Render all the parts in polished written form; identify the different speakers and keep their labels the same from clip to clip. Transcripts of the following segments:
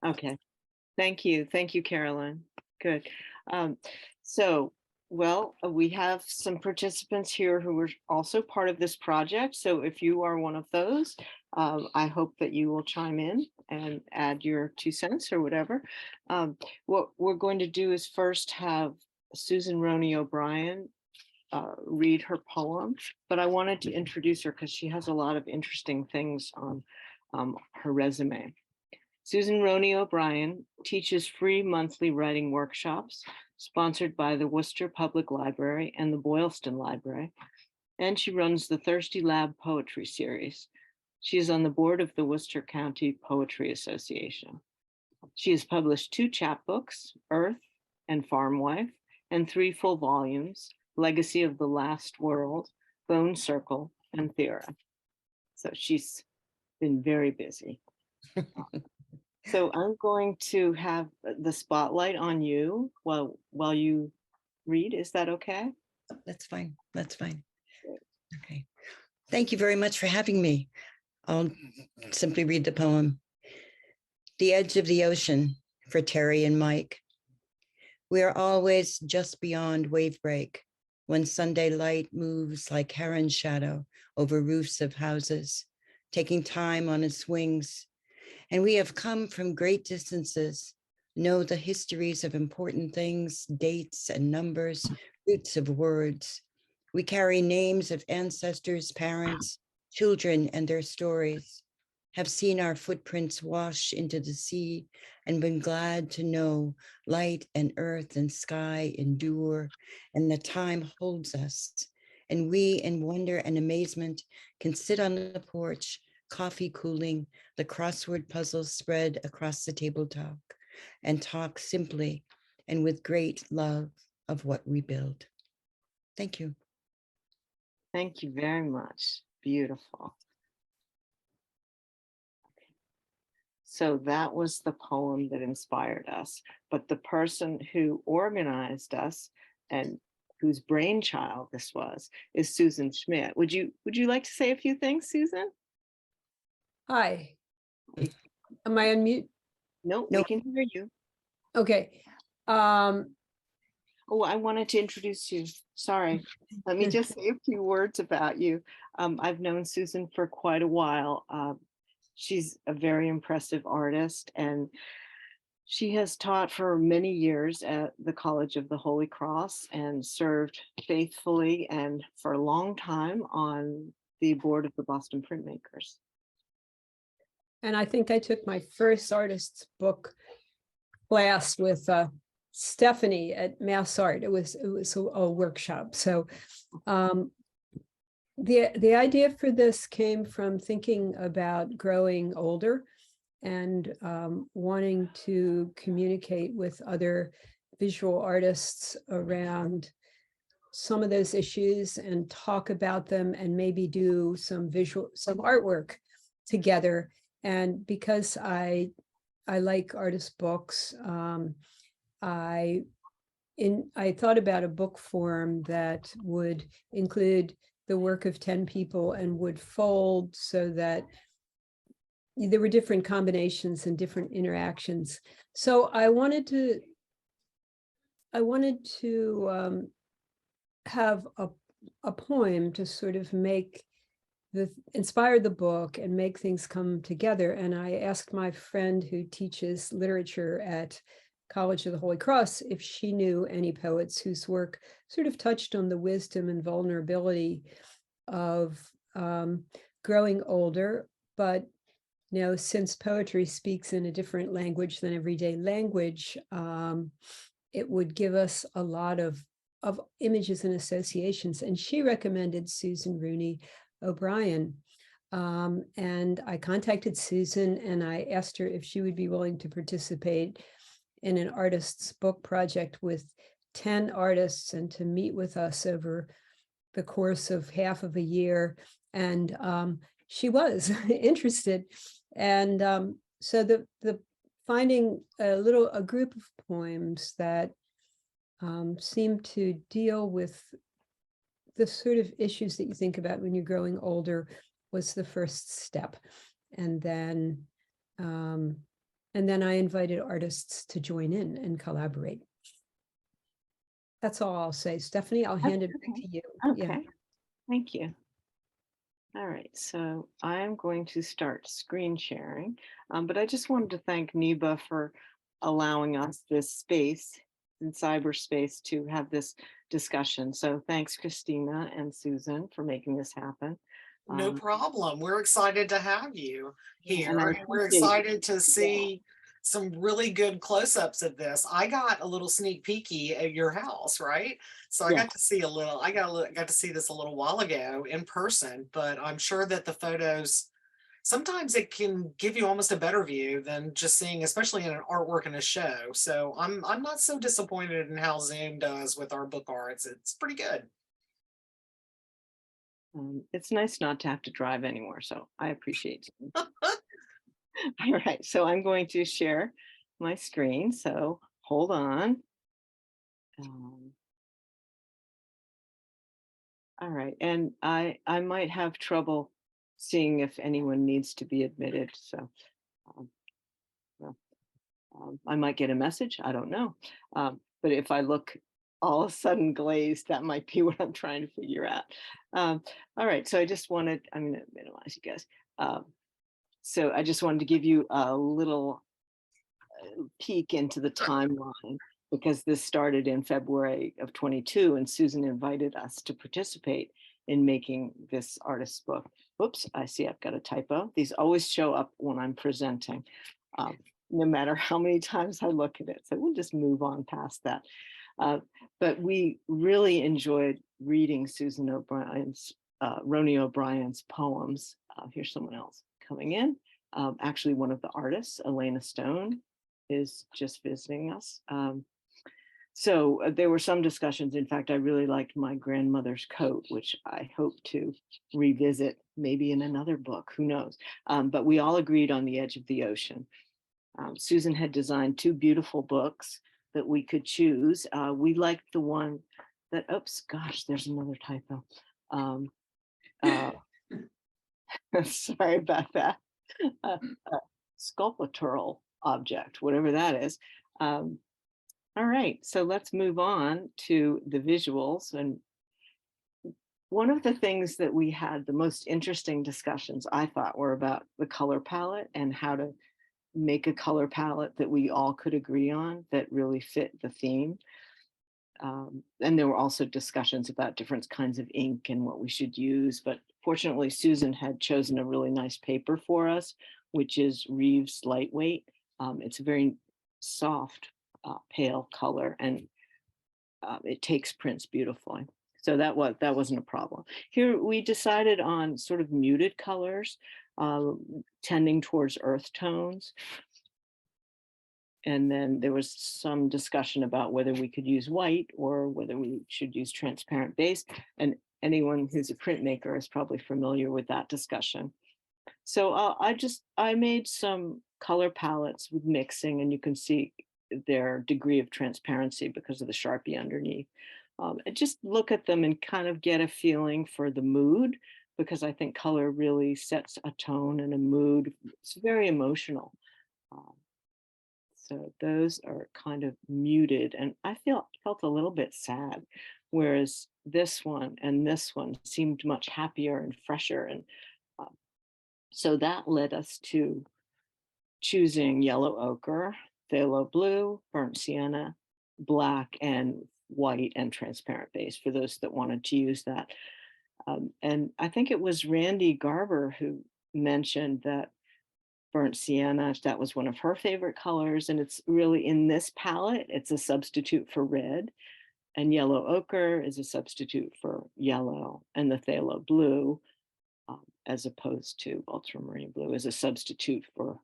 Speaker 1: Okay. Thank you. Thank you, Carolyn. Good. Um, so, we have some participants here who are also part of this project. So if you are one of those, I hope that you will chime in and add your 2 cents or whatever. What we're going to do is first have Susan Roney-O'Brien read her poem, but I wanted to introduce her because she has a lot of interesting things on her resume. Susan Roney-O'Brien teaches free monthly writing workshops sponsored by the Worcester Public Library and the Boylston Library, and she runs the Thirsty Lab Poetry Series. She is on the board of the Worcester County Poetry Association. She has published 2 chapbooks, Earth and Farm Wife, and 3 full volumes, Legacy of the Last World, Bone Circle, and Thera. So she's been very busy. So I'm going to have the spotlight on you while you read. Is that okay?
Speaker 2: That's fine. That's fine. Okay. Thank you very much for having me. I'll simply read the poem. The Edge of the Ocean, for Terry and Mike. We are always just beyond wave break when Sunday light moves like heron shadow over roofs of houses, taking time on its wings. And we have come from great distances, know the histories of important things, dates and numbers, roots of words. We carry names of ancestors, parents, children, and their stories, have seen our footprints wash into the sea and been glad to know light and earth and sky endure, and the time holds us. And we, in wonder and amazement, can sit on the porch, coffee cooling, the crossword puzzles spread across the tabletop, and talk simply and with great love of what we build. Thank you.
Speaker 1: Thank you very much. Beautiful. So that was the poem that inspired us. But the person who organized us and whose brainchild this was is Susan Schmidt. Would you like to say a few things, Susan?
Speaker 3: Hi. Am I on mute?
Speaker 1: No, we can hear you.
Speaker 3: Okay.
Speaker 1: Oh, I wanted to introduce you. Sorry. Let me just say a few words about you. I've known Susan for quite a while. She's a very impressive artist, and she has taught for many years at the College of the Holy Cross and served faithfully and for a long time on the board of the Boston Printmakers.
Speaker 3: And I think I took my first artist's book class with Stephanie at Mass Art. It was a workshop. So the idea for this came from thinking about growing older and wanting to communicate with other visual artists around some of those issues and talk about them and maybe do some artwork together. And because I like artist books, I thought about a book form that would include the work of 10 people and would fold so that there were different combinations and different interactions. So I wanted to have a poem to sort of inspire the book and make things come together. And I asked my friend who teaches literature at College of the Holy Cross if she knew any poets whose work sort of touched on the wisdom and vulnerability of growing older. But since poetry speaks in a different language than everyday language, it would give us a lot of images and associations. And she recommended Susan Roney-O'Brien. And I contacted Susan and I asked her if she would be willing to participate in an artist's book project with 10 artists and to meet with us over the course of half of a year. And she was interested. And so the finding a group of poems that seem to deal with the sort of issues that you think about when you're growing older was the first step. And then And then I invited artists to join in and collaborate. That's all I'll say. Stephanie, I'll hand it back to you. Yeah.
Speaker 1: Okay, thank you. All right, so I'm going to start screen sharing, but I just wanted to thank NEBA for allowing us this space in cyberspace to have this discussion. So thanks, Christina and Susan, for making this happen.
Speaker 4: No problem. We're excited to have you
Speaker 1: Yeah, and I
Speaker 4: here. And we're
Speaker 1: appreciate
Speaker 4: excited to see some really good close-ups of this. I got a little sneak peeky at your house, right? So I
Speaker 1: Yeah.
Speaker 4: got to see a little, I got to see this a little while ago in person, but I'm sure that the photos, sometimes it can give you almost a better view than just seeing, especially in an artwork in a show. So I'm not so disappointed in how Zoom does with our book arts. It's pretty good.
Speaker 1: It's nice not to have to drive anymore, so I appreciate it. All right, so I'm going to share my screen, so hold on. All right, and I might have trouble seeing if anyone needs to be admitted, so well, I might get a message, I don't know. But if I look all of a sudden glazed, that might be what I'm trying to figure out. All right, so I just wanted, I'm gonna minimize you guys. So I just wanted to give you a little peek into the timeline, because this started in February of 22 and Susan invited us to participate in making this artist's book. Whoops, I see I've got a typo. These always show up when I'm presenting, no matter how many times I look at it. So we'll just move on past that. But we really enjoyed reading Susan Roney-O'Brien's poems. Here's someone else coming in. Actually, one of the artists, Elena Stone, is just visiting us. So there were some discussions. In fact, I really liked My Grandmother's Coat, which I hope to revisit maybe in another book, who knows. But we all agreed on The Edge of the Ocean. Susan had designed 2 beautiful books that we could choose. We liked the one that, oops, gosh, there's another typo. Sorry about that. Sculptural object, whatever that is. All right, so let's move on to the visuals. And one of the things that we had the most interesting discussions, I thought, were about the color palette and how to make a color palette that we all could agree on that really fit the theme. And there were also discussions about different kinds of ink and what we should use. But fortunately, Susan had chosen a really nice paper for us, which is Reeves Lightweight. It's a very soft, pale color, and it takes prints beautifully. So that wasn't a problem. Here we decided on sort of muted colors, tending towards earth tones. And then there was some discussion about whether we could use white or whether we should use transparent base. And anyone who's a printmaker is probably familiar with that discussion. So I made some color palettes with mixing, and you can see their degree of transparency because of the Sharpie underneath. And just look at them and kind of get a feeling for the mood, because I think color really sets a tone and a mood. It's very emotional. So those are kind of muted, and I felt a little bit sad, whereas this one and this one seemed much happier and fresher. And so that led us to choosing yellow ochre, phthalo blue, burnt sienna, black, and white and transparent base for those that wanted to use that. And I think it was Randy Garber who mentioned that burnt sienna, that was one of her favorite colors, and it's really in this palette, it's a substitute for red, and yellow ochre is a substitute for yellow, and the phthalo blue, as opposed to ultramarine blue, is a substitute for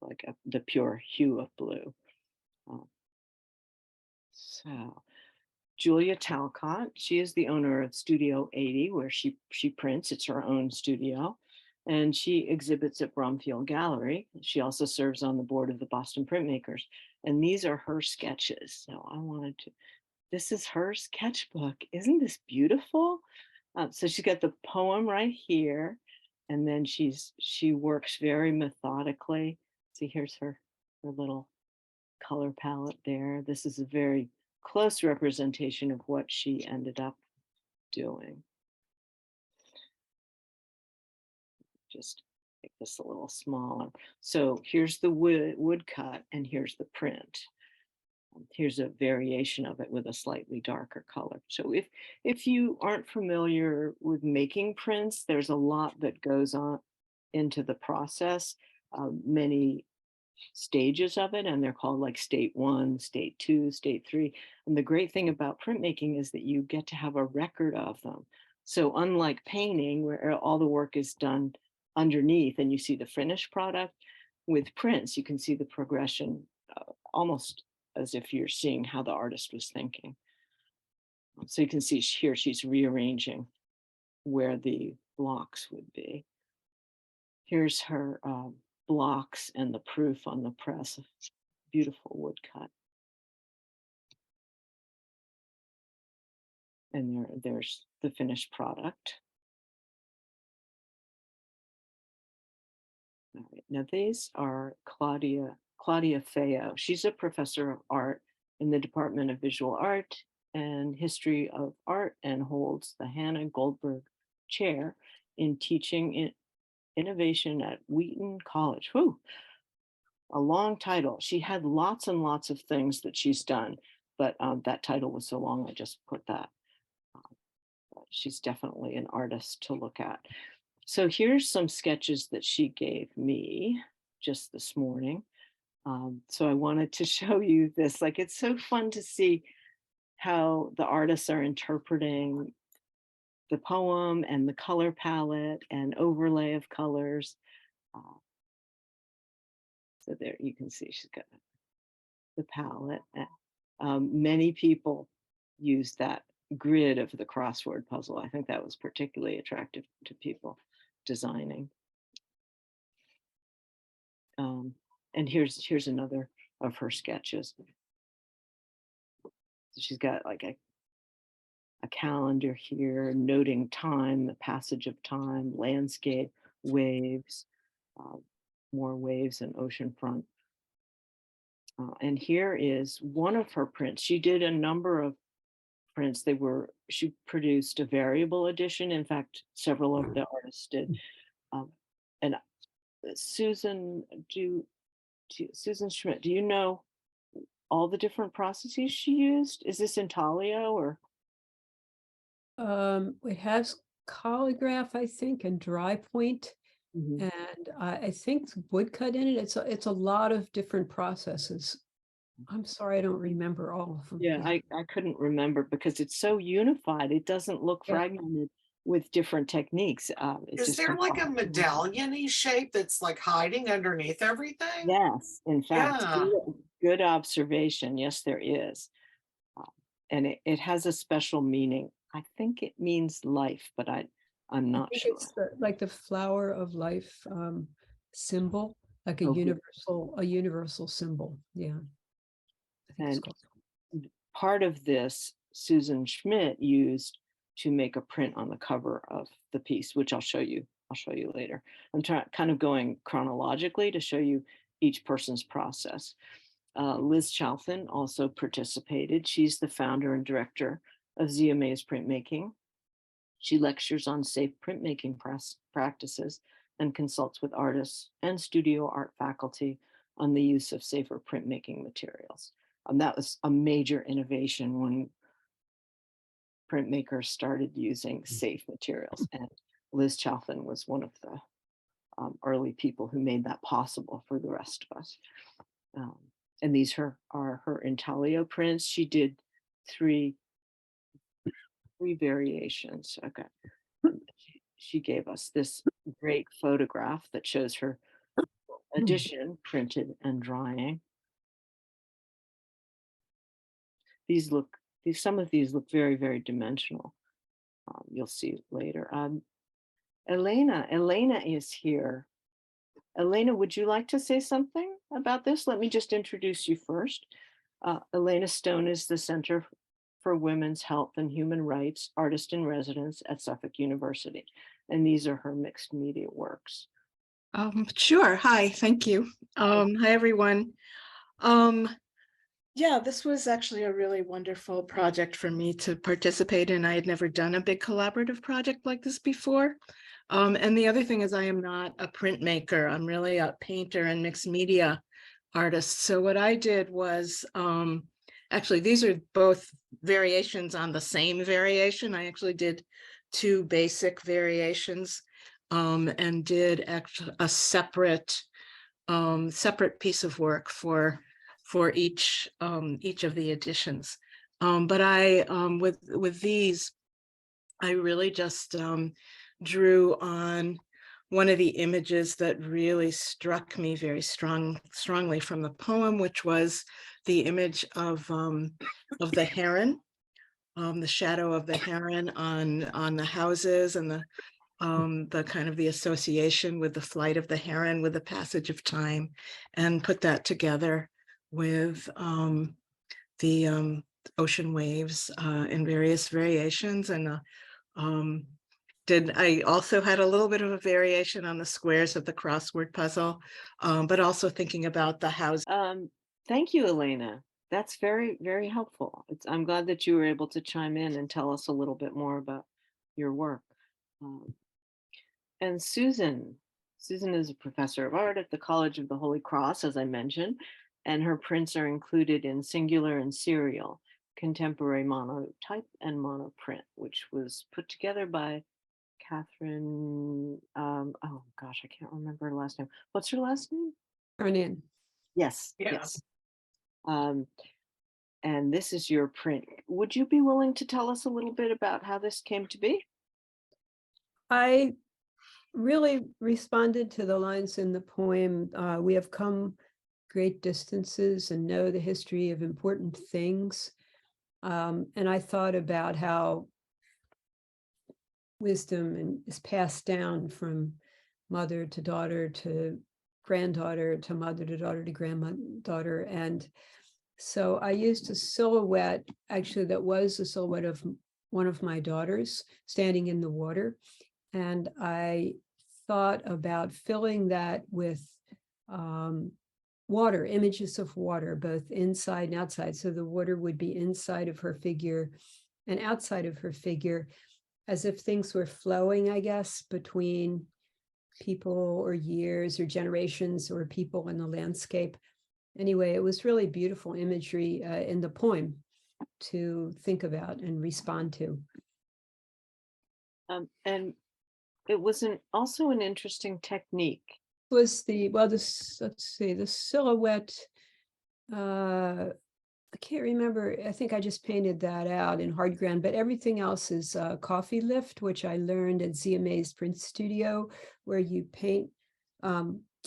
Speaker 1: like the pure hue of blue. So Julia Talcott, she is the owner of Studio 80, where she prints. It's her own studio, and she exhibits at Bromfield Gallery. She also serves on the board of the Boston Printmakers, and these are her sketches. So I wanted to, this is her sketchbook. Isn't this beautiful? So she's got the poem right here, And then she works very methodically. See, here's her little color palette there. This is a very close representation of what she ended up doing. Just make this a little smaller. So here's the wood cut and here's the print. Here's a variation of it with a slightly darker color. So if you aren't familiar with making prints, there's a lot that goes on into the process, many stages of it, and they're called like state 1, state 2, state 3. And the great thing about printmaking is that you get to have a record of them. So unlike painting, where all the work is done underneath and you see the finished product, with prints, you can see the progression almost as if you're seeing how the artist was thinking. So you can see here she's rearranging where the blocks would be. Here's her blocks and the proof on the press. Beautiful woodcut. And there's the finished product. All right, now these are Claudia Feo. She's a professor of art in the Department of Visual Art and History of Art and holds the Hannah Goldberg Chair in Teaching Innovation at Wheaton College. Whew, a long title. She had lots and lots of things that she's done, but that title was so long, I just put that. She's definitely an artist to look at. So here's some sketches that she gave me just this morning. So I wanted to show you this. Like, it's so fun to see how the artists are interpreting the poem and the color palette and overlay of colors. So there you can see she's got the palette. Many people use that grid of the crossword puzzle. I think that was particularly attractive to people designing. And here's another of her sketches. So she's got like a calendar here, noting time, the passage of time, landscape, waves, more waves and oceanfront. And here is one of her prints. She did a number of prints. She produced a variable edition. In fact, several of the artists did. And Susan Schmidt, do you know all the different processes she used? Is this intaglio or?
Speaker 3: It has calligraph, I think, and dry point.
Speaker 1: Mhm.
Speaker 3: And I think woodcut in it. It's a lot of different processes. I'm sorry, I don't remember all of them.
Speaker 1: Yeah, I couldn't remember because it's so unified. It doesn't look
Speaker 3: Yeah.
Speaker 1: fragmented with different techniques.
Speaker 4: Is there like a medallion-y shape that's like hiding underneath everything?
Speaker 1: Yes, in fact,
Speaker 4: Yeah.
Speaker 1: good observation. Yes, there is. And it has a special meaning. I think it means life, but I'm not
Speaker 3: think
Speaker 1: sure.
Speaker 3: it's like the flower of life symbol, like a
Speaker 1: Oh, good.
Speaker 3: universal symbol. Yeah. I think it's
Speaker 1: And
Speaker 3: called.
Speaker 1: part of this Susan Schmidt used to make a print on the cover of the piece, which I'll show you later. I'm kind of going chronologically to show you each person's process. Liz Chalfin also participated. She's the founder and director of ZMA's Printmaking. She lectures on safe printmaking practices and consults with artists and studio art faculty on the use of safer printmaking materials. That was a major innovation when printmakers started using safe materials. And Liz Chalfin was one of the early people who made that possible for the rest of us. And these are her intaglio prints. She did three variations. Okay. She gave us this great photograph that shows her edition printed and drying. Some of these look very, very dimensional. You'll see later. Elena is here. Elena, would you like to say something about this? Let me just introduce you first. Elena Stone is the Center for Women's Health and Human Rights Artist in Residence at Suffolk University. and these are her mixed media works.
Speaker 5: Sure. Hi, thank you. Hi, everyone. Yeah, this was actually a really wonderful project for me to participate in. I had never done a big collaborative project like this before. And the other thing is I am not a printmaker. I'm really a painter and mixed media artist. So what I did was, actually, these are both variations on the same variation. I actually did 2 basic variations and did actually a separate piece of work for each of the editions. But I with these, I really just drew on one of the images that really struck me very strongly from the poem, which was the image of the heron, the shadow of the heron on the houses, and the kind of the association with the flight of the heron, with the passage of time, and put that together with the ocean waves in various variations. And I also had a little bit of a variation on the squares of the crossword puzzle, but also thinking about the house.
Speaker 1: Thank you, Elena. That's very, very helpful. I'm glad that you were able to chime in and tell us a little bit more about your work. And Susan is a professor of art at the College of the Holy Cross, as I mentioned, and her prints are included in Singular and Serial, Contemporary Monotype and Monoprint, which was put together by Catherine, oh gosh, I can't remember her last name. What's her last name?
Speaker 3: Arnan.
Speaker 1: Yes,
Speaker 4: Yeah.
Speaker 1: yes. And this is your print. Would you be willing to tell us a little bit about how this came to be?
Speaker 3: I really responded to the lines in the poem. We have come great distances and know the history of important things. And I thought about how wisdom is passed down from mother to daughter to granddaughter to mother to daughter to granddaughter. And so I used a silhouette, actually, that was a silhouette of one of my daughters standing in the water. And I thought about filling that with water, images of water, both inside and outside. So the water would be inside of her figure and outside of her figure, as if things were flowing, I guess, between people or years or generations or people in the landscape. Anyway, it was really beautiful imagery in the poem to think about and respond to.
Speaker 1: And it was also an interesting technique.
Speaker 3: Was let's see, the silhouette, I can't remember. I think I just painted that out in hard ground, but everything else is coffee lift, which I learned at ZMA's print studio, where you paint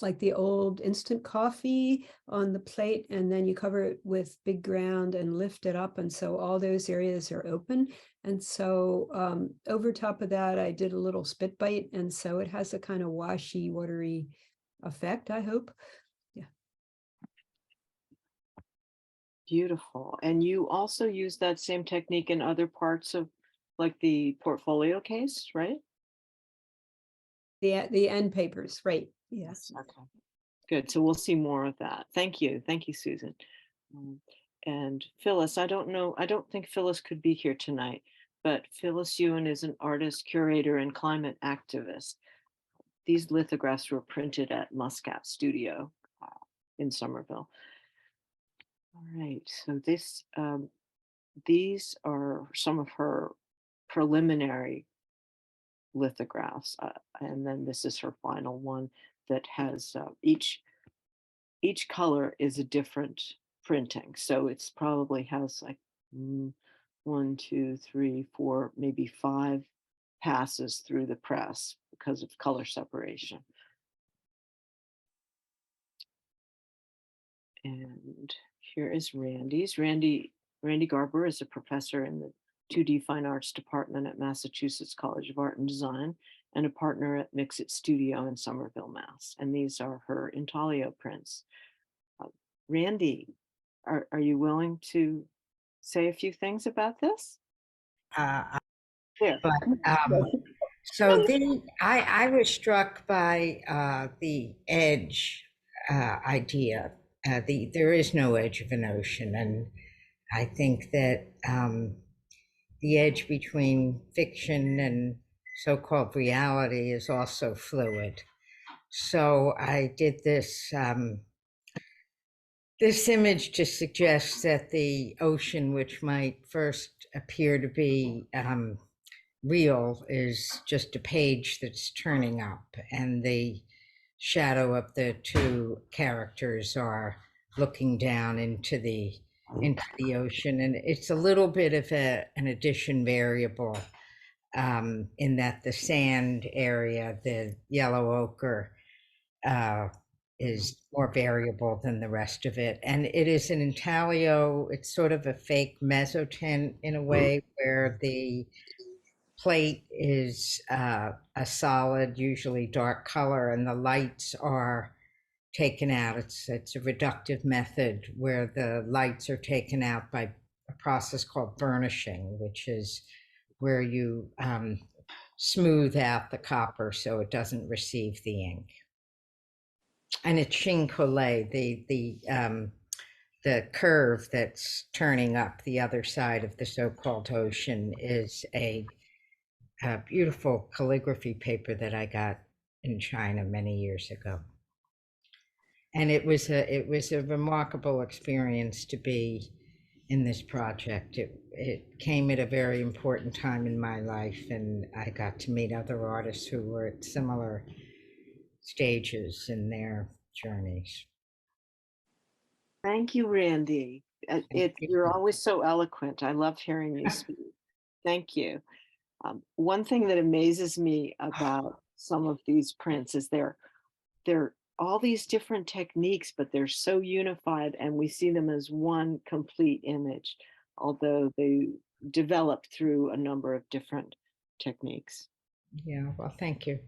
Speaker 3: like the old instant coffee on the plate, and then you cover it with big ground and lift it up. And so all those areas are open. And so over top of that, I did a little spit bite. And so it has a kind of washy, watery effect, I hope.
Speaker 1: Beautiful. And you also use that same technique in other parts of like the portfolio case, right?
Speaker 3: The end papers, right? Yes.
Speaker 1: Okay. Good. So we'll see more of that. Thank you. Thank you, Susan. And Phyllis, I don't think Phyllis could be here tonight, but Phyllis Ewan is an artist, curator, and climate activist. These lithographs were printed at Muscat Studio in Somerville. All right, so these are some of her preliminary lithographs, and then this is her final one that has each color is a different printing. So it's probably has like 1, 2, 3, 4, maybe 5 passes through the press because of color separation. And here is Randy's. Randy Garber is a professor in the 2D Fine Arts Department at Massachusetts College of Art and Design and a partner at Mix-It Studio in Somerville, Mass. And these are her intaglio prints. Randy, are you willing to say a few things about this?
Speaker 6: Uh,
Speaker 1: There.
Speaker 6: but So I was struck by the edge idea. There is no edge of an ocean, and I think that the edge between fiction and so-called reality is also fluid. So I did this this image to suggest that the ocean, which might first appear to be real, is just a page that's turning up, and the shadow of the two characters are looking down into the ocean. And it's a little bit of an addition variable in that the sand area, the yellow ochre, is more variable than the rest of it. And it is an intaglio, it's sort of a fake mezzotint in a way, where the plate is a solid, usually dark color, and the lights are taken out. It's a reductive method where the lights are taken out by a process called burnishing, which is where you smooth out the copper so it doesn't receive the ink. And it's chine-collé, the curve that's turning up the other side of the so-called ocean is a beautiful calligraphy paper that I got in China many years ago. And it was a remarkable experience to be in this project. It came at a very important time in my life, and I got to meet other artists who were at similar stages in their journeys.
Speaker 1: Thank you, Randy. You're always so eloquent. I love hearing you speak. Thank you. One thing that amazes me about some of these prints is they're all these different techniques, but they're so unified, and we see them as one complete image, although they develop through a number of different techniques.
Speaker 6: Yeah, well, thank you.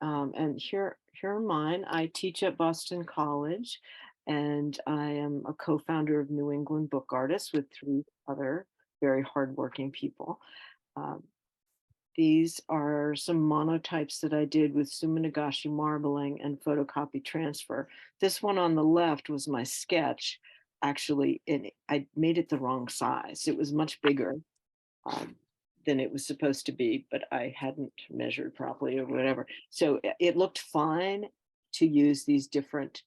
Speaker 1: And here are mine. I teach at Boston College, and I am a co-founder of New England Book Artists with 3 other very hardworking people. These are some monotypes that I did with Suminagashi marbling and photocopy transfer. This one on the left was my sketch. Actually, I made it the wrong size. It was much bigger than it was supposed to be, but I hadn't measured properly or whatever. So it looked fine to use these different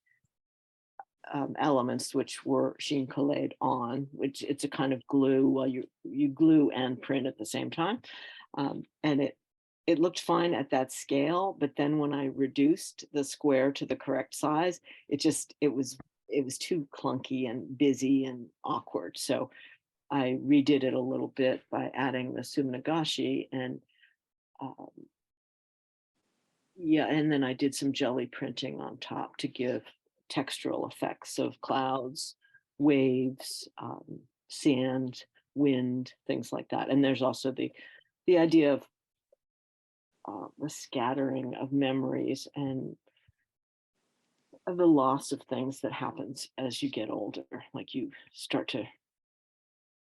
Speaker 1: elements, which were chine-colléd on, which it's a kind of glue. While you glue and print at the same time. And it looked fine at that scale, but then when I reduced the square to the correct size, it was too clunky and busy and awkward. So I redid it a little bit by adding the Suminagashi, and yeah, and then I did some jelly printing on top to give textural effects of clouds, waves, sand, wind, things like that. And there's also the idea of the scattering of memories and of the loss of things that happens as you get older, like you start to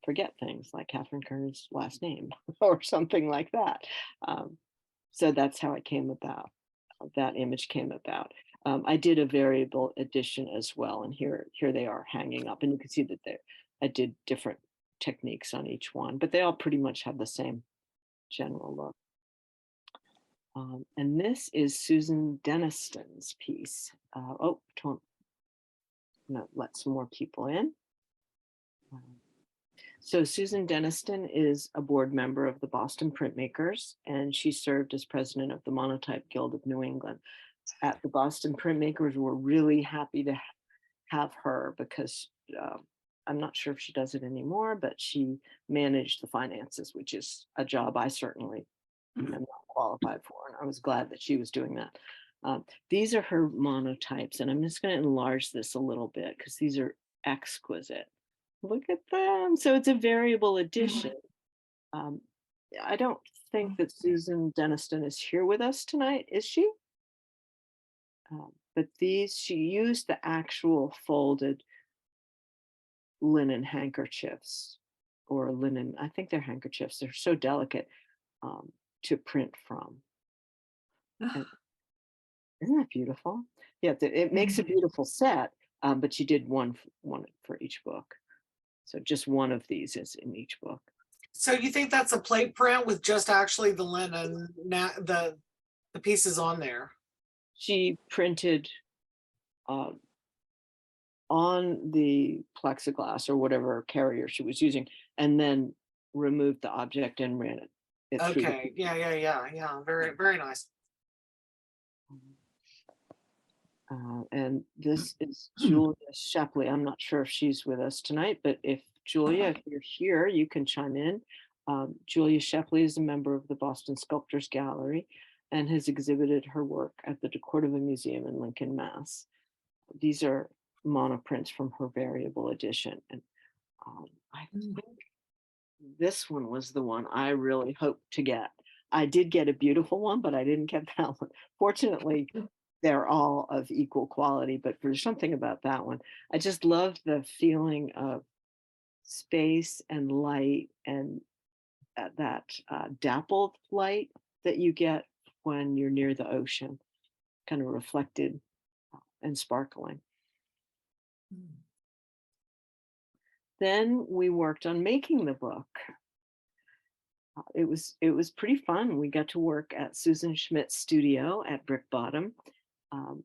Speaker 1: forget things like Catherine Kerr's last name or something like that. So that's how it came about. That image came about. I did a variable edition as well, and here they are hanging up, and you can see that I did different techniques on each one, but they all pretty much have the same general look. And this is Susan Deniston's piece. I'm gonna let some more people in. So Susan Deniston is a board member of the Boston Printmakers, and she served as president of the Monotype Guild of New England. At the Boston Printmakers, we're really happy to have her because I'm not sure if she does it anymore, but she managed the finances, which is a job I certainly am not qualified for, and I was glad that she was doing that. These are her monotypes, and I'm just going to enlarge this a little bit because these are exquisite. Look at them. So it's a variable edition. I don't think that Susan Deniston is here with us tonight, is she? But she used the actual folded linen handkerchiefs or linen, I think they're handkerchiefs. They're so delicate. to print from.
Speaker 3: Ah,
Speaker 1: Isn't that beautiful? Yeah, it makes a beautiful set, but you did one for each book. So just one of these is in each book.
Speaker 4: So you think that's a plate print with just actually the linen, the pieces on there?
Speaker 1: She printed on the plexiglass or whatever carrier she was using, and then removed the object and ran it through the
Speaker 4: Okay, yeah. Very, very nice.
Speaker 1: and this is Julia Shepley. I'm not sure if she's with us tonight, but if Julia, if you're here, you can chime in. Julia Shepley is a member of the Boston Sculptors Gallery and has exhibited her work at the DeCordova Museum in Lincoln, Mass. These are monoprints from her variable edition. And I think this one was the one I really hoped to get. I did get a beautiful one, but I didn't get that one. Fortunately, they're all of equal quality, but there's something about that one. I just love the feeling of space and light and that dappled light that you get when you're near the ocean, kind of reflected and sparkling. Then we worked on making the book. It was pretty fun. We got to work at Susan Schmidt's studio at Brick Bottom.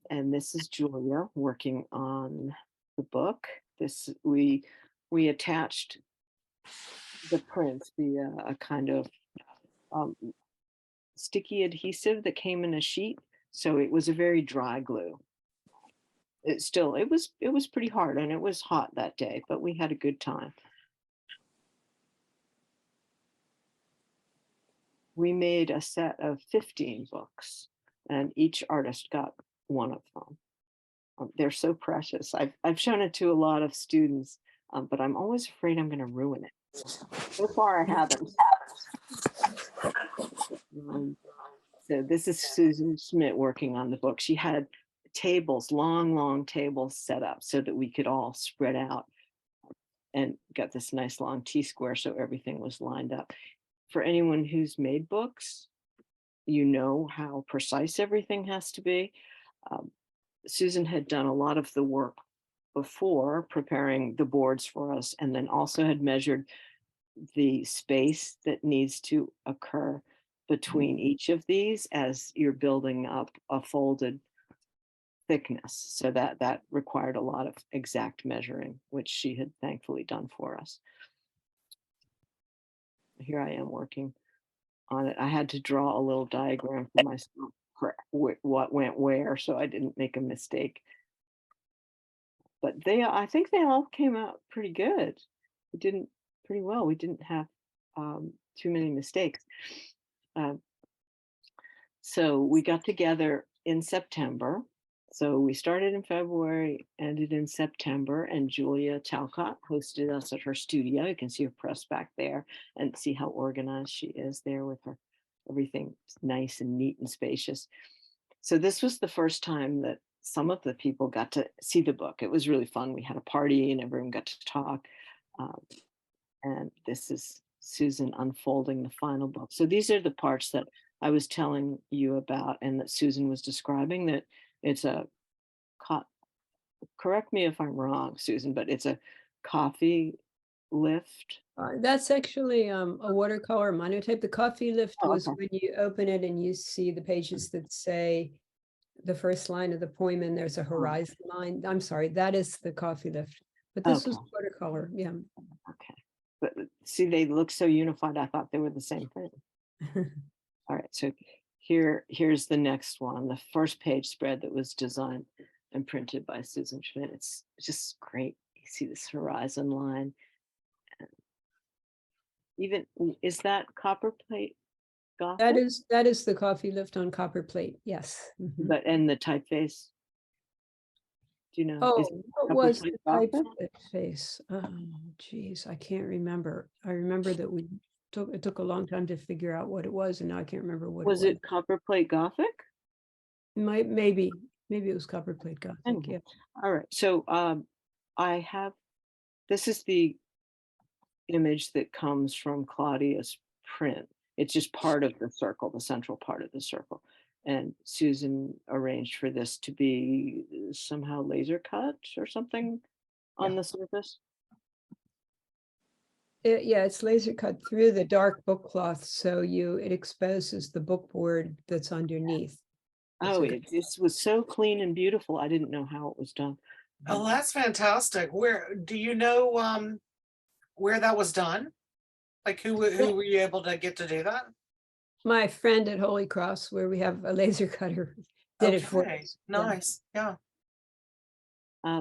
Speaker 1: And this is Julia working on the book. We attached the prints via a kind of sticky adhesive that came in a sheet. So it was a very dry glue. It was pretty hard, and it was hot that day, but we had a good time. We made a set of 15 books, and each artist got one of them. They're so precious. I've shown it to a lot of students, but I'm always afraid I'm going to ruin it. So far, I haven't. So this is Susan Schmidt working on the book. She had tables, long tables set up so that we could all spread out, and got this nice long T-square so everything was lined up. For anyone who's made books, you know how precise everything has to be. Susan had done a lot of the work before, preparing the boards for us, and then also had measured the space that needs to occur between each of these as you're building up a folded thickness. So that required a lot of exact measuring, which she had thankfully done for us. Here I am working on it. I had to draw a little diagram for myself for what went where, so I didn't make a mistake. But I think they all came out pretty good. We didn't pretty well. We didn't have too many mistakes. So we got together in September. So we started in February, ended in September, and Julia Talcott hosted us at her studio. You can see her press back there and see how organized she is there with her everything nice and neat and spacious. So this was the first time that some of the people got to see the book. It was really fun. We had a party and everyone got to talk. And this is Susan unfolding the final book. So these are the parts that I was telling you about and that Susan was describing, that it's a, correct me if I'm wrong, Susan, but it's a coffee lift.
Speaker 3: That's actually a watercolor monotype. The coffee lift
Speaker 1: Oh,
Speaker 3: was
Speaker 1: okay.
Speaker 3: when you open it and you see the pages that say the first line of the poem and there's a horizon line. I'm sorry, that is the coffee lift. But this was
Speaker 1: Okay.
Speaker 3: watercolor, yeah.
Speaker 1: Okay. But see, they look so unified. I thought they were the same thing. All right, so here's the next one, the first page spread that was designed and printed by Susan Schmidt. It's just great. You see this horizon line. Even, is that copper plate Gothic?
Speaker 3: That is the coffee lift on copper plate, yes. Mhm.
Speaker 1: But and the typeface? Do you know?
Speaker 3: Oh,
Speaker 1: Is it
Speaker 3: what
Speaker 1: copper
Speaker 3: was
Speaker 1: plate
Speaker 3: the
Speaker 1: Gothic?
Speaker 3: typeface? Oh, geez, I can't remember. I remember that it took a long time to figure out what it was, and now I can't remember what
Speaker 1: Was
Speaker 3: it was.
Speaker 1: it copper plate Gothic?
Speaker 3: Maybe it was copper plate Gothic,
Speaker 1: Anyway,
Speaker 3: yeah.
Speaker 1: all right, so this is the image that comes from Claudia's print. It's just part of the circle, the central part of the circle. And Susan arranged for this to be somehow laser cut or something on the surface.
Speaker 3: Yeah, it's laser cut through the dark book cloth, so it exposes the book board that's underneath.
Speaker 1: Oh, this was so clean and beautiful. I didn't know how it was done.
Speaker 4: Oh, that's fantastic. Where do you know where that was done? Like who were you able to get to do that?
Speaker 3: My friend at Holy Cross, where we have a laser cutter, did it for
Speaker 4: Okay,
Speaker 3: us. Yeah.
Speaker 4: nice. Yeah.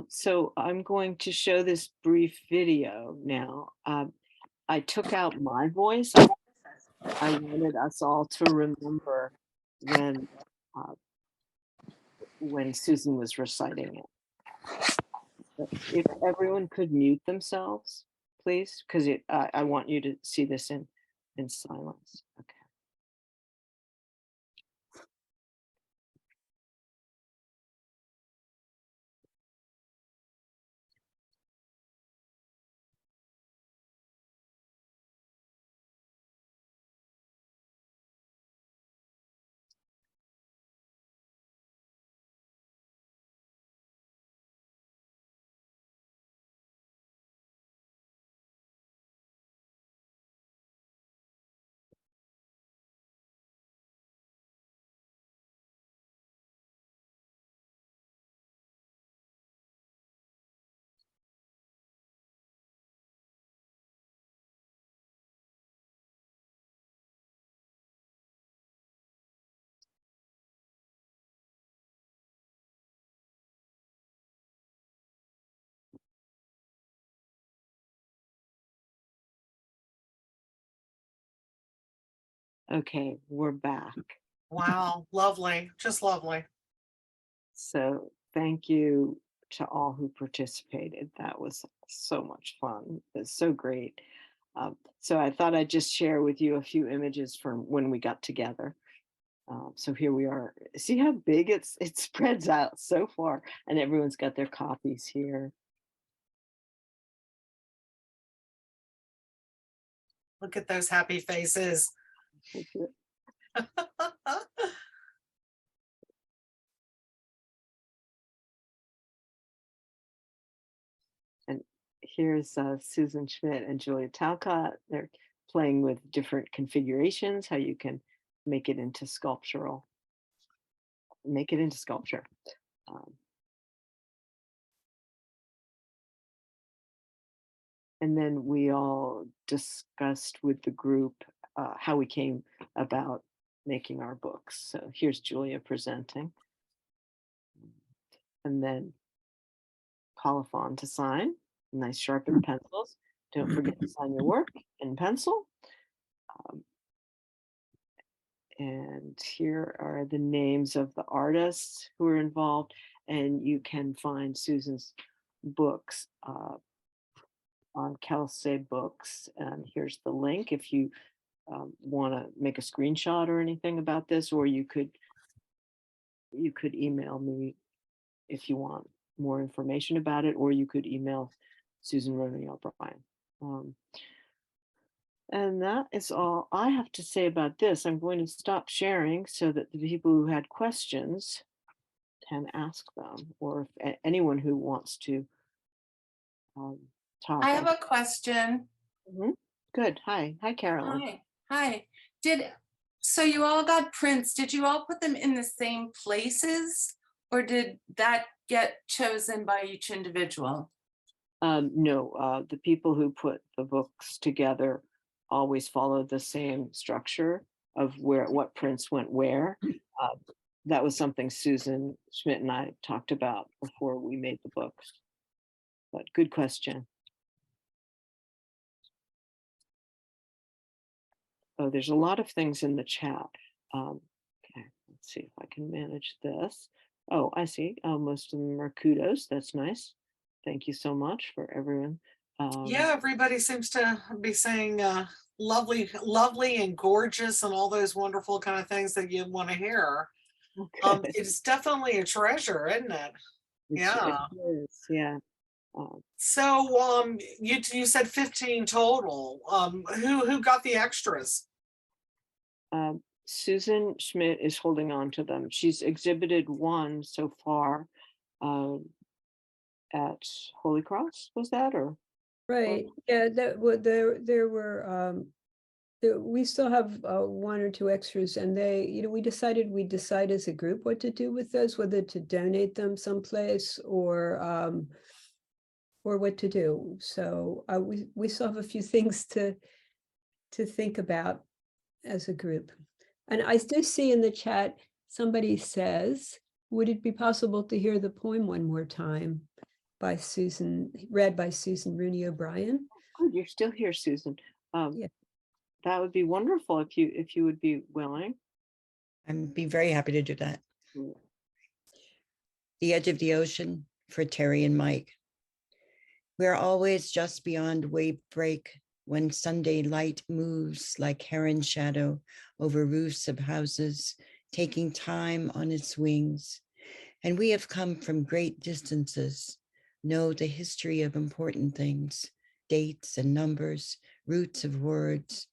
Speaker 1: So I'm going to show this brief video now. I took out my voice. I wanted us all to remember uh, when Susan was reciting it. But if everyone could mute themselves, please, because I want you to see this in silence. Okay. Okay, we're back.
Speaker 4: Wow, lovely, just lovely.
Speaker 1: So thank you to all who participated. That was so much fun. It's so great. So I thought I'd just share with you a few images from when we got together. So here we are. See how big it spreads out so far, and everyone's got their copies here.
Speaker 4: Look at those happy faces.
Speaker 1: And here's Susan Schmidt and Julia Talcott. They're playing with different configurations, how you can make it into sculpture. And then we all discussed with the group how we came about making our books. So here's Julia presenting. And then colophon to sign, nice sharpened pencils. Don't forget to sign your work in pencil. And here are the names of the artists who are involved. And you can find Susan's books on Kelsey Books. And here's the link if you want to make a screenshot or anything about this, or you could email me if you want more information about it, or you could email Susan Roney-O'Brien. And that is all I have to say about this. I'm going to stop sharing so that the people who had questions can ask them, or if anyone who wants to talk.
Speaker 7: I have a question.
Speaker 1: Good. Hi, Carolyn.
Speaker 7: Hi. So you all got prints. Did you all put them in the same places, or did that get chosen by each individual?
Speaker 1: No, the people who put the books together always followed the same structure of what prints went where. That was something Susan Schmidt and I talked about before we made the books. But good question. Oh, there's a lot of things in the chat. Okay, let's see if I can manage this. Oh, I see. Most of them are kudos. That's nice. Thank you so much for everyone.
Speaker 4: Yeah, everybody seems to be saying lovely and gorgeous and all those wonderful kind of things that you want to hear. It's definitely a treasure, isn't it? Yeah.
Speaker 1: It is, yeah.
Speaker 4: So you said 15 total. Who got the extras?
Speaker 1: Susan Schmidt is holding on to them. She's exhibited one so far at Holy Cross, was that, or?
Speaker 3: Right, yeah, that would, there were, we still have one or two extras, and we decided we'd decide as a group what to do with those, whether to donate them someplace or what to do. So we still have a few things to think about as a group. And I do see in the chat, somebody says, would it be possible to hear the poem one more time by read by Susan Roney-O'Brien?
Speaker 1: Good, you're still here, Susan.
Speaker 3: Yeah.
Speaker 1: That would be wonderful if you would be willing.
Speaker 2: I'd be very happy to do that.
Speaker 1: Mm.
Speaker 2: The Edge of the Ocean for Terry and Mike. We're always just beyond wave break when Sunday light moves like heron shadow over roofs of houses, taking time on its wings. And we have come from great distances, know the history of important things, dates and numbers, roots of words.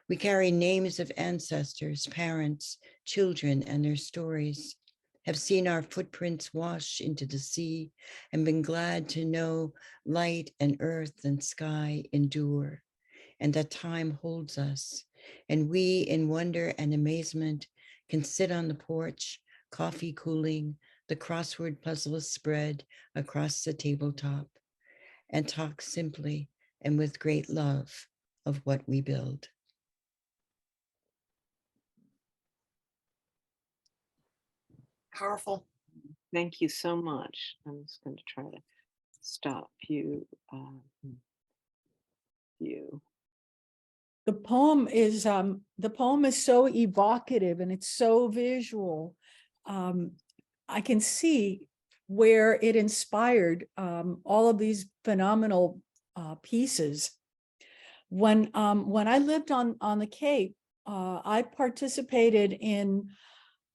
Speaker 2: We carry names of ancestors, parents, children, and their stories, have seen our footprints wash into the sea and been glad to know light and earth and sky endure, and that time holds us. And we, in wonder and amazement, can sit on the porch, coffee cooling, the crossword puzzle spread across the tabletop, and talk simply and with great love of what we build.
Speaker 4: Powerful.
Speaker 1: Thank you so much. I'm just going to try to stop you.
Speaker 8: The poem is so evocative and it's so visual. I can see where it inspired all of these phenomenal pieces. When I lived on the Cape, I participated in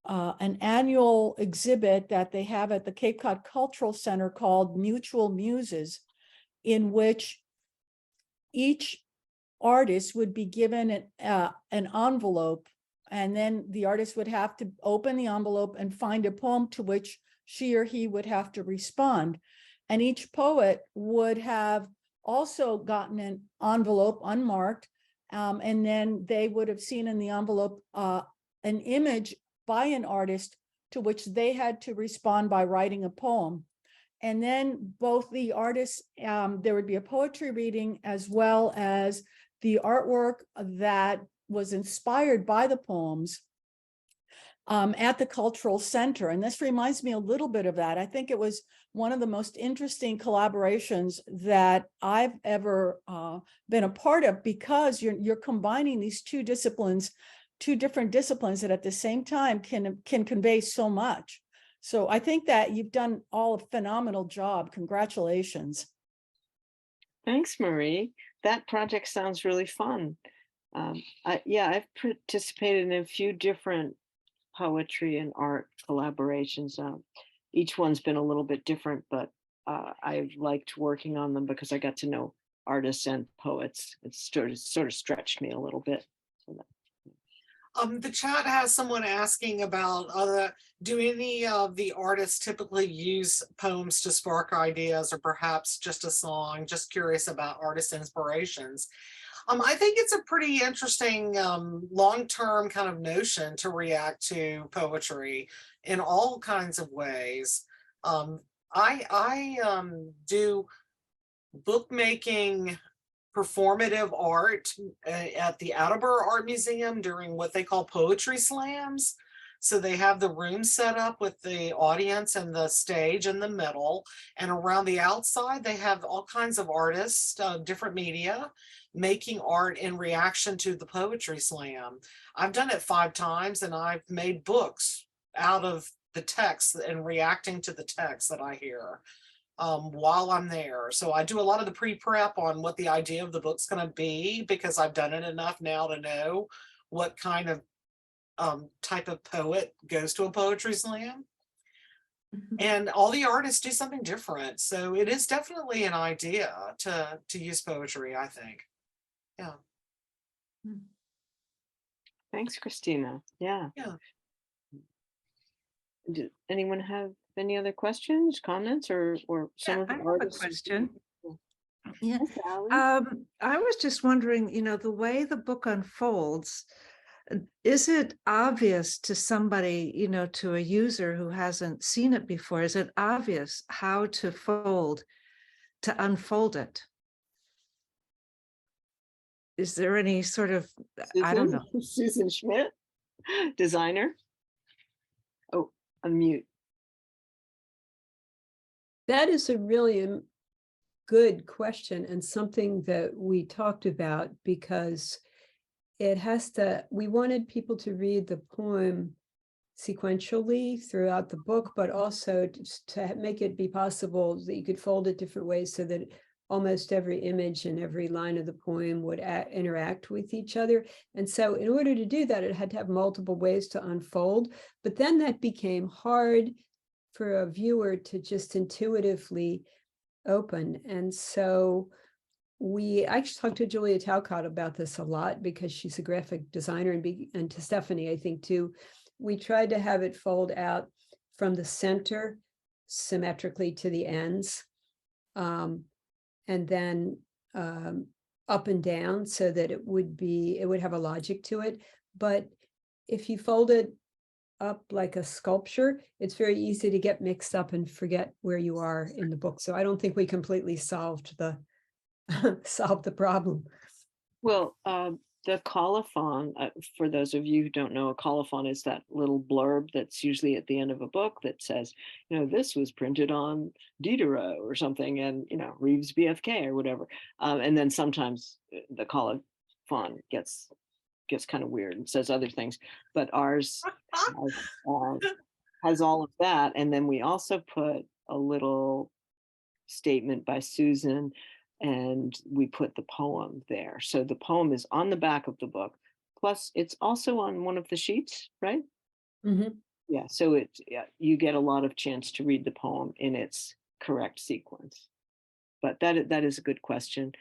Speaker 8: an annual exhibit that they have at the Cape Cod Cultural Center called Mutual Muses, in which each artist would be given an envelope, and then the artist would have to open the envelope and find a poem to which she or he would have to respond. And each poet would have also gotten an envelope unmarked, and then they would have seen in the envelope an image by an artist to which they had to respond by writing a poem. And then both the artists, there would be a poetry reading as well as the artwork that was inspired by the poems at the cultural center. And this reminds me a little bit of that. I think it was one of the most interesting collaborations that I've ever been a part of, because you're combining these two different disciplines that at the same time can convey so much. So I think that you've done all a phenomenal job. Congratulations.
Speaker 1: Thanks, Marie. That project sounds really fun. I've participated in a few different poetry and art collaborations. Each one's been a little bit different, but I've liked working on them because I got to know artists and poets. It's sort of stretched me a little bit. So
Speaker 4: The chat has someone asking about do any of the artists typically use poems to spark ideas, or perhaps just a song? Just curious about artist inspirations. I think it's a pretty interesting long-term kind of notion to react to poetry in all kinds of ways. I do bookmaking performative art at the Attleboro Art Museum during what they call poetry slams. So they have the room set up with the audience and the stage in the middle, and around the outside they have all kinds of artists, different media, making art in reaction to the poetry slam. I've done it 5 times, and I've made books out of the text and reacting to the text that I hear while I'm there. So I do a lot of the pre-prep on what the idea of the book's going to be, because I've done it enough now to know what kind of type of poet goes to a poetry slam. And all the artists do something different. So it is definitely an idea to use poetry, I think. Yeah.
Speaker 1: Thanks, Christina. Yeah.
Speaker 4: Yeah.
Speaker 1: Did anyone have any other questions, comments, or some
Speaker 9: Yeah,
Speaker 1: of the
Speaker 9: I have a
Speaker 1: artists?
Speaker 9: question. Yeah.
Speaker 1: Yes, Ally?
Speaker 9: I was just wondering, the way the book unfolds, is it obvious to somebody, to a user who hasn't seen it before, is it obvious how to unfold it? Is there any sort of, I don't know.
Speaker 1: Susan Schmidt, designer. Oh, unmute.
Speaker 3: That is a really good question and something that we talked about, because we wanted people to read the poem sequentially throughout the book, but also to make it be possible that you could fold it different ways so that almost every image and every line of the poem would interact with each other. And so in order to do that, it had to have multiple ways to unfold, but then that became hard for a viewer to just intuitively open. And so I actually talked to Julia Talcott about this a lot, because she's a graphic designer, and to Stephanie, I think too. We tried to have it fold out from the center symmetrically to the ends, and then up and down, so that it would have a logic to it. But if you fold it up like a sculpture, it's very easy to get mixed up and forget where you are in the book. So I don't think we completely solved the problem.
Speaker 1: Well, the colophon, for those of you who don't know, a colophon is that little blurb that's usually at the end of a book that says, this was printed on Diderot or something, and, Reeves BFK or whatever. And then sometimes the colophon gets kind of weird and says other things, but ours has all of that. And then we also put a little statement by Susan, and we put the poem there. So the poem is on the back of the book, plus it's also on one of the sheets, right?
Speaker 3: Mm-hmm.
Speaker 1: Yeah, so you get a lot of chance to read the poem in its correct sequence. But that is a good question.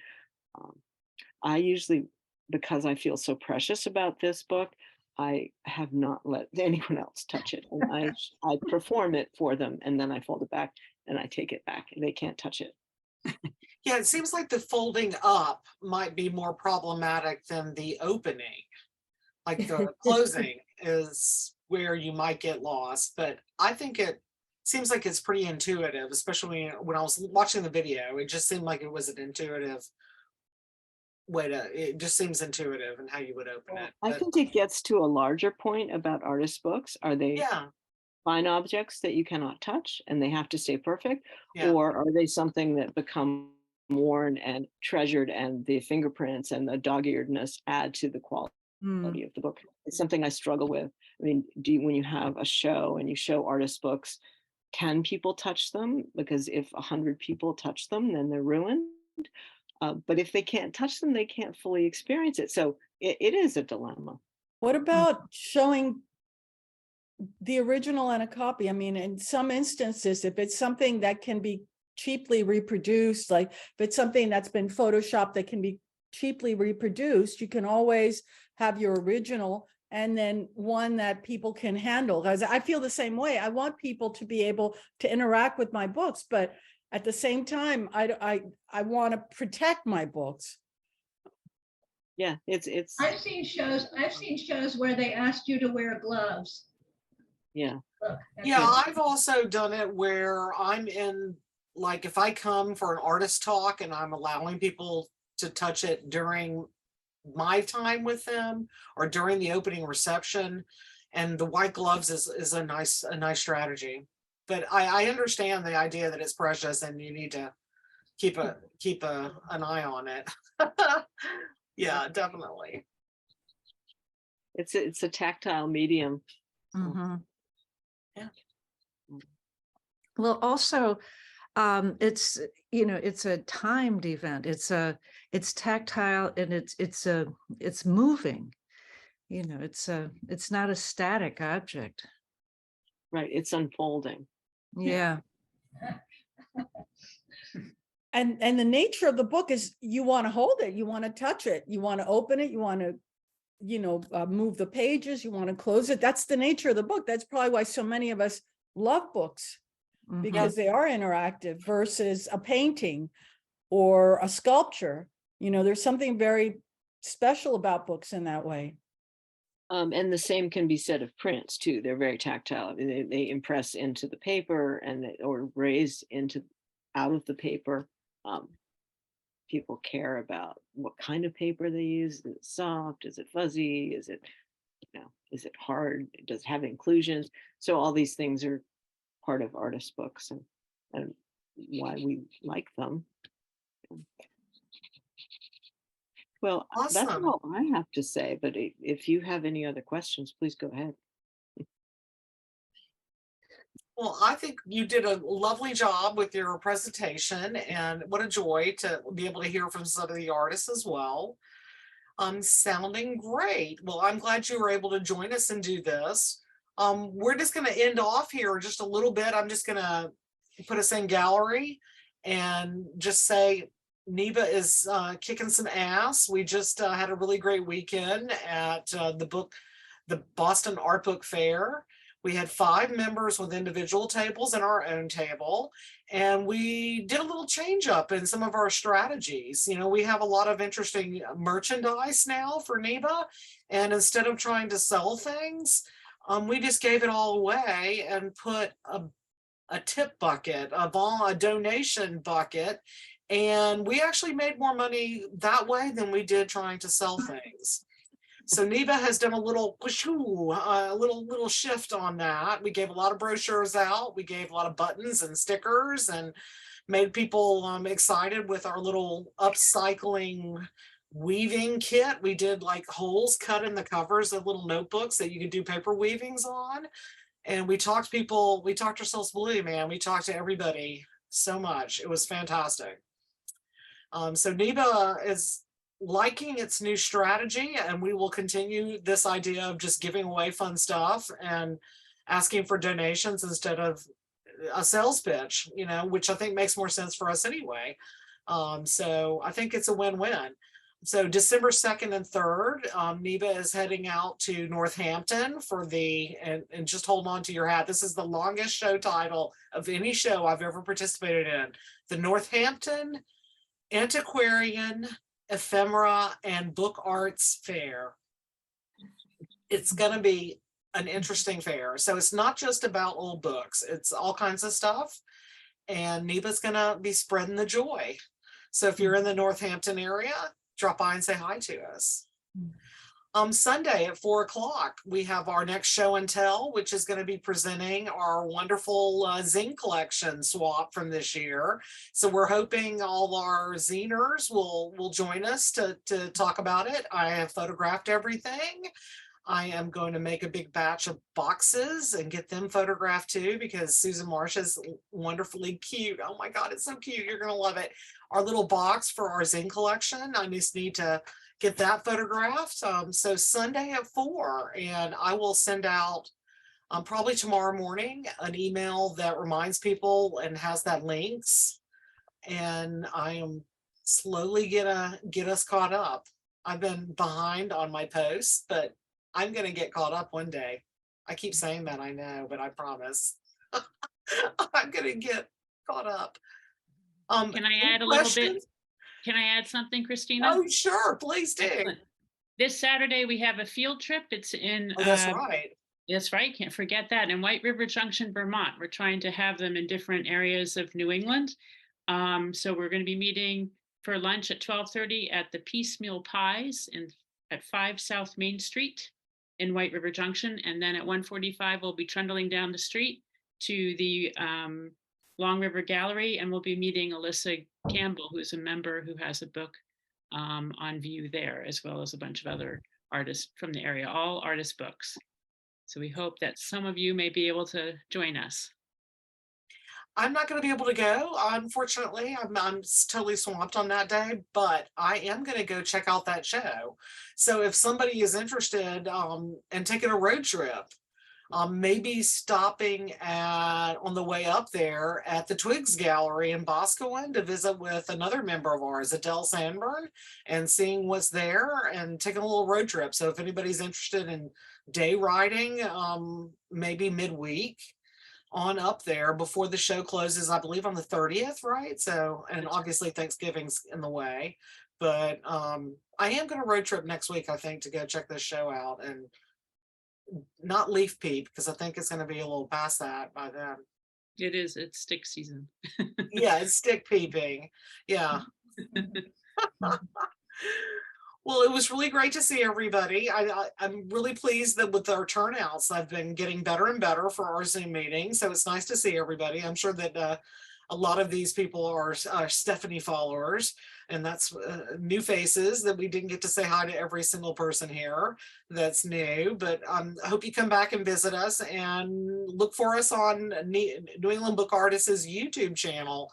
Speaker 1: I usually, because I feel so precious about this book, I have not let anyone else touch it. And I perform it for them, and then I fold it back and I take it back, and they can't touch it.
Speaker 4: Yeah, it seems like the folding up might be more problematic than the opening. Like the closing is where you might get lost, but I think it seems like it's pretty intuitive, especially when I was watching the video. It just seemed like it was an intuitive way it just seems intuitive in how you would open it.
Speaker 1: I think it gets to a larger point about artist books. Are they fine objects that you cannot touch and they have to stay perfect?
Speaker 4: Yeah.
Speaker 1: Or are they something that become worn and treasured, and the fingerprints and the dog-earedness add to the quality of the book? It's something I struggle with. I mean, when you have a show and you show artist books, can people touch them? Because if 100 people touch them, then they're ruined. But if they can't touch them, they can't fully experience it. So it is a dilemma.
Speaker 8: What about showing the original and a copy? I mean, in some instances, if it's something that can be cheaply reproduced, like if it's something that's been photoshopped that can be cheaply reproduced, you can always have your original and then one that people can handle. Because I feel the same way. I want people to be able to interact with my books, but at the same time, I want to protect my books.
Speaker 1: Yeah, it's.
Speaker 10: I've seen shows where they asked you to wear gloves.
Speaker 1: Yeah.
Speaker 10: Look,
Speaker 4: yeah, I've also done it where I'm in, like, if I come for an artist talk and I'm allowing people to touch it during my time with them or during the opening reception, and the white gloves is a nice strategy. But I understand the idea that it's precious and you need to keep an eye on it. Yeah, definitely.
Speaker 1: It's a tactile medium.
Speaker 9: Mm-hmm.
Speaker 4: Yeah.
Speaker 9: Well, also, it's it's a timed event. It's tactile and it's moving. It's not a static object.
Speaker 1: Right, it's unfolding.
Speaker 9: Yeah.
Speaker 8: And the nature of the book is you want to hold it, you want to touch it, you want to open it, you want to move the pages, you want to close it. That's the nature of the book. That's probably why so many of us love books, because they are interactive versus a painting or a sculpture. There's something very special about books in that way.
Speaker 1: And the same can be said of prints too. They're very tactile. They impress into the paper or raise out of the paper. People care about what kind of paper they use. Is it soft? Is it fuzzy? Is it hard? Does it have inclusions? So all these things are part of artist books and why we like them. Well, that's
Speaker 4: Awesome.
Speaker 1: all I have to say, but if you have any other questions, please go ahead.
Speaker 4: Well, I think you did a lovely job with your presentation, and what a joy to be able to hear from some of the artists as well. Sounding great. Well, I'm glad you were able to join us and do this. We're just going to end off here just a little bit. I'm just going to put us in gallery and just say NEBA is kicking some ass. We just had a really great weekend at the Boston Art Book Fair. We had 5 members with individual tables and our own table, and we did a little change up in some of our strategies. We have a lot of interesting merchandise now for NEBA, and instead of trying to sell things, we just gave it all away and put a tip bucket, a donation bucket, and we actually made more money that way than we did trying to sell things. So NEBA has done a little shift on that. We gave a lot of brochures out. We gave a lot of buttons and stickers and made people excited with our little upcycling weaving kit. We did like holes cut in the covers of little notebooks that you could do paper weavings on. And we talked ourselves blue, man. We talked to everybody so much. It was fantastic. So NEBA is liking its new strategy, and we will continue this idea of just giving away fun stuff and asking for donations instead of a sales pitch, which I think makes more sense for us anyway. So I think it's a win-win. So December 2nd and 3rd, NEBA is heading out to Northampton for and just hold on to your hat. This is the longest show title of any show I've ever participated in. The Northampton Antiquarian, Ephemera, and Book Arts Fair. It's going to be an interesting fair. So it's not just about old books. It's all kinds of stuff. And NEBA's going to be spreading the joy. So if you're in the Northampton area, drop by and say hi to us. Sunday at 4 o'clock, we have our next show and tell, which is going to be presenting our wonderful zine collection swap from this year. So we're hoping all our ziners will join us to talk about it. I have photographed everything. I am going to make a big batch of boxes and get them photographed too, because Susan Marsh is wonderfully cute. Oh my God, it's so cute. You're going to love it. Our little box for our zine collection, I just need to get that photographed. So Sunday at 4, and I will send out probably tomorrow morning an email that reminds people and has that links. And I am slowly gonna get us caught up. I've been behind on my posts, but I'm gonna get caught up one day. I keep saying that, I know, but I promise. I'm gonna get caught up.
Speaker 11: Can I add a little bit? Can I add something, Christina?
Speaker 4: Oh, sure, please do.
Speaker 11: Excellent. This Saturday, we have a field trip. It's in.
Speaker 4: Oh, that's right.
Speaker 11: That's right. Can't forget that. In White River Junction, Vermont. We're trying to have them in different areas of New England. So we're going to be meeting for lunch at 12:30 at the Piecemeal Pies at 5 South Main Street in White River Junction. And then at 1:45, we'll be trundling down the street to the Long River Gallery, and we'll be meeting Alyssa Campbell, who's a member who has a book on view there, as well as a bunch of other artists from the area, all artist books. So we hope that some of you may be able to join us.
Speaker 4: I'm not going to be able to go, unfortunately. I'm totally swamped on that day, but I am going to go check out that show. So if somebody is interested in taking a road trip, maybe stopping on the way up there at the Twigs Gallery in Boscawen to visit with another member of ours, Adele Sandburn, and seeing what's there and taking a little road trip. So if anybody's interested in day riding, maybe midweek on up there before the show closes, I believe on the 30th, right? So, and obviously Thanksgiving's in the way, but I am going to road trip next week, I think, to go check this show out, and not leaf peep, because I think it's going to be a little past that by then.
Speaker 11: It is, it's stick season.
Speaker 4: Yeah, it's stick peeping. Yeah. Well, it was really great to see everybody. I'm really pleased that with our turnouts, I've been getting better and better for our Zoom meetings. So it's nice to see everybody. I'm sure that a lot of these people are Stephanie followers, and that's new faces that we didn't get to say hi to every single person here that's new. But I hope you come back and visit us and look for us on New England Book Artists' YouTube channel.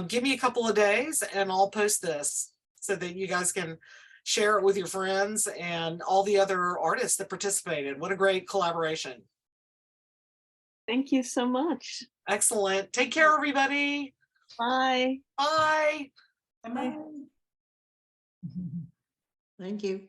Speaker 4: Give me a couple of days and I'll post this so that you guys can share it with your friends and all the other artists that participated. What a great collaboration.
Speaker 1: Thank you so much.
Speaker 4: Excellent. Take care, everybody.
Speaker 1: Bye.
Speaker 4: Bye.
Speaker 8: Bye.
Speaker 9: Thank you.